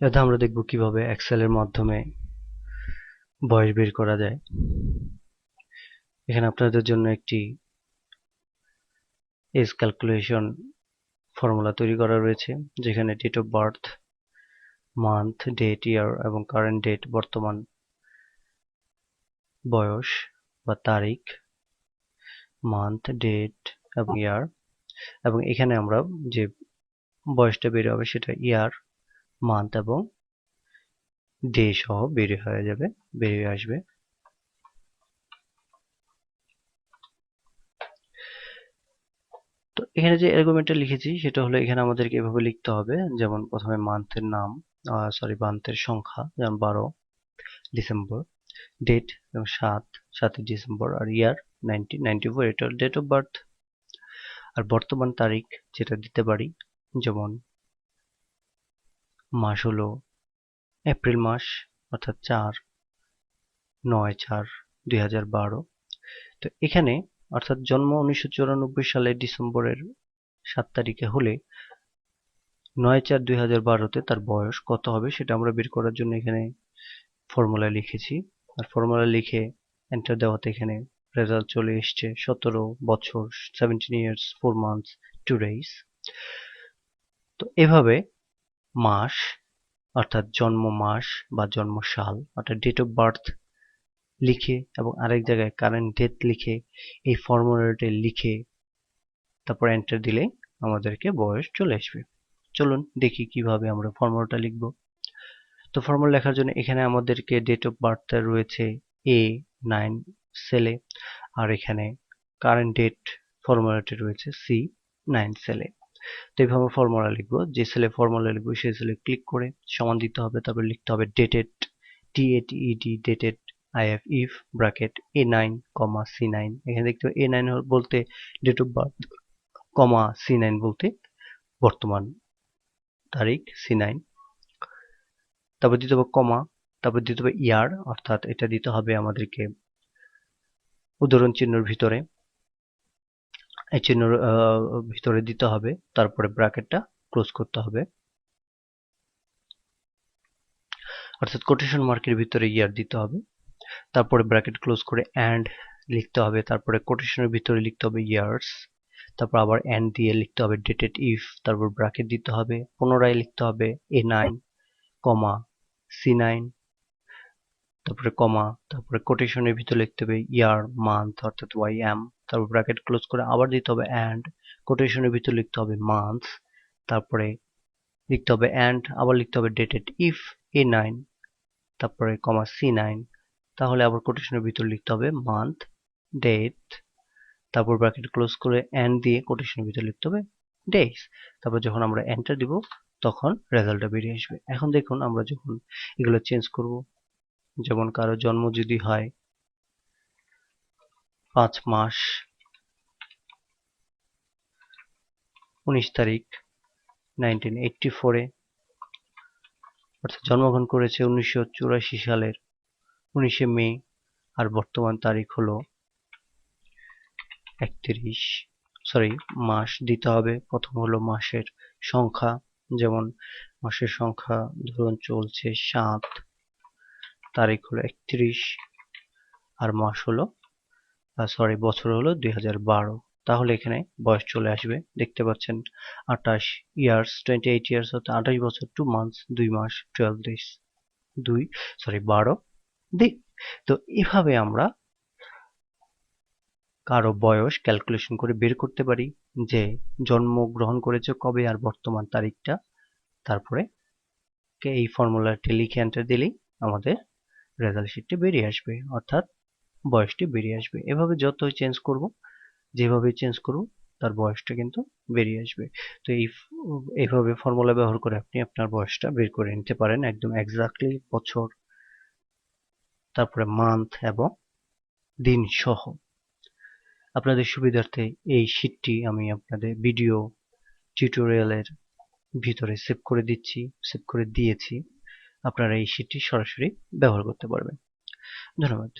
এটা আমরা দেখব কিভাবে এক্সেলের মাধ্যমে বয়স বের করা যায়। এখানে আপনাদের জন্য একটি এজ ক্যালকুলেশন ফর্মুলা তৈরি করা রয়েছে, যেখানে date of birth, month, date, year এবং কারেন্ট ডেট বর্তমান বয়স বা তারিখ, মান্থ, ডেট এবং ইয়ার, এবং এখানে আমরা যে বয়সটা বের হবে সেটা ইয়ার, মান্থ এবং ডে সহ বেরিয়ে আসবে। তো এখানে যে অ্যালগরিদমটা লিখেছি সেটা হলো, এখানে আমাদেরকে এভাবে লিখতে হবে, যেমন প্রথমে মান্থের নাম, মান্থের সংখ্যা, যেমন 12 ডিসেম্বর, ডেট এবং 7 ডিসেম্বর, আর ইয়ার 1994, এটা ডেট অফ বার্থ। আর বর্তমান তারিখ যেটা দিতে পারি, যেমন মাস হলো এপ্রিল মাস, অর্থাৎ 4/9/2012। তো এখানে অর্থাৎ জন্ম 1994 সালে ডিসেম্বরের 7 তারিখে হলে 9/4/2012-তে তার বয়স কত হবে সেটা আমরা বের করার জন্য এখানে ফর্মুলা লিখেছি। আর ফর্মুলা লিখে এন্টার দেওয়াতে এখানে রেজাল্ট চলে এসছে 17 বছর, 17 years 4 months 2 days। তো এভাবে মাস অর্থাৎ জন্ম মাস বা জন্ম সাল অর্থাৎ ডেট অফ বার্থ লিখে এবং আরেক জায়গায় কারেন্ট ডেট লিখে এই ফর্মুলাটি লিখে তারপর এন্টার দিলে আমাদেরকে বয়স চলে আসবে। চলুন দেখি কিভাবে আমরা ফর্মুলাটা লিখব। তো ফর্মুলা লেখার জন্য এখানে আমাদেরকে ডেট অফ বার্থ রয়েছে A9 সেলে, আর এখানে কারেন্ট ডেট ফর্মুলাটি রয়েছে C9 সেলে। তো এইভাবে ফর্মুলা লিখবো, যে সেলে ফর্মুলা লিখবো সেই সেলে ক্লিক করে সমান দিতে হবে, তারপর লিখতে হবে dated, DATED, dated IF if bracket A9, C9। এখানে দেখতে হবে A9 বলতে ডেট অফ বার্থ, C9 বলতে বর্তমান তারিখ C9। তারপর দিতে হবে কমা, তারপর দিতে হবে ইয়ার, অর্থাৎ এটা দিতে হবে আমাদেরকে উদ্ধরণ চিহ্নের ভিতরে, এই চিহ্নের ভিতরে দিতে হবে, তারপরে ব্র্যাকেটটা ক্লোজ করতে হবে, অর্থাৎ কোটেশন মার্কের ভিতরে ইয়ার দিতে হবে, তারপরে ব্র্যাকেট ক্লোজ করে অ্যান্ড লিখতে হবে, তারপরে কোটেশনের ভিতরে লিখতে হবে ইয়ার্স, তারপর আবার অ্যান্ড দিয়ে লিখতে হবে ডেটেড ইফ, তারপর ব্র্যাকেট দিতে হবে, পুনরায় লিখতে হবে A9, C9, তারপরে কমা, তারপরে কোটেশনের ভিতরে লিখতে হবে ইয়ার, মান্থ অর্থাৎ YM, তারপর ব্র্যাকেট ক্লোজ করে আবার দিতে হবে অ্যান্ড, কোটেশনের ভিতরে লিখতে হবে মান্থ, তারপরে লিখতে হবে অ্যান্ড, আবার লিখতে হবে ডেটেড ইফ A9, তারপরে C9, তাহলে আবার কোটেশনের ভিতরে লিখতে হবে মান্থ, ডেট, তারপর ব্র্যাকেট ক্লোজ করে অ্যান্ড দিয়ে কোটেশনের ভিতরে লিখতে হবে ডেজ। তারপর যখন আমরা এন্টার দিব তখন রেজাল্টটা বেরিয়ে আসবে। এখন দেখুন আমরা যখন এগুলো চেঞ্জ করব, যেমন কারো জন্ম যদি হয় 5 মাস 19 তারিখ 1984-এ, অর্থাৎ জন্মগ্রহণ করেছে 1984 সালের 19শে মে, আর বর্তমান তারিখ হলো 31, মাস দিতে হবে। প্রথম হলো মাসের সংখ্যা, যেমন মাসের সংখ্যা ধরুন চলছে 7, তারিখ হলো 31, আর মাস হলো বছর হলো 2012। তাহলে এখানে বয়স চলে আসবে, দেখতে পাচ্ছেন 28 ইয়ার্স 28 ইয়ার্স, অর্থাৎ 28 বছর 2 মান্থস 2 মাস 12 ডেজ 12 দিন। তো এভাবে আমরা কারো বয়স ক্যালকুলেশন করে বের করতে পারি, যে জন্মগ্রহণ করেছে কবে আর বর্তমান তারিখটা, তারপরে এই ফর্মুলাটি লিখে এন্টার দিলেই আমাদের রেজাল্ট শিটটি বেরিয়ে আসবে, অর্থাৎ বয়সটি বেরিয়ে আসবে। এভাবে যতই চেঞ্জ করব, যেভাবে চেঞ্জ করব তার বয়সটা কিন্তু বেরিয়ে আসবে। তো এইভাবে ফর্মুলা ব্যবহার করে আপনি আপনার বয়সটা বের করে নিতে পারেন, একদম এক্স্যাক্টলি বছর, তারপরে মান্থ এবং দিন সহ। আপনাদের সুবিধার্থে এই শীটটি আমি আপনাদের ভিডিও টিউটোরিয়ালের ভিতরে সেভ করে দিয়েছি। আপনারা এই শীটটি সরাসরি ব্যবহার করতে পারবেন। ধন্যবাদ।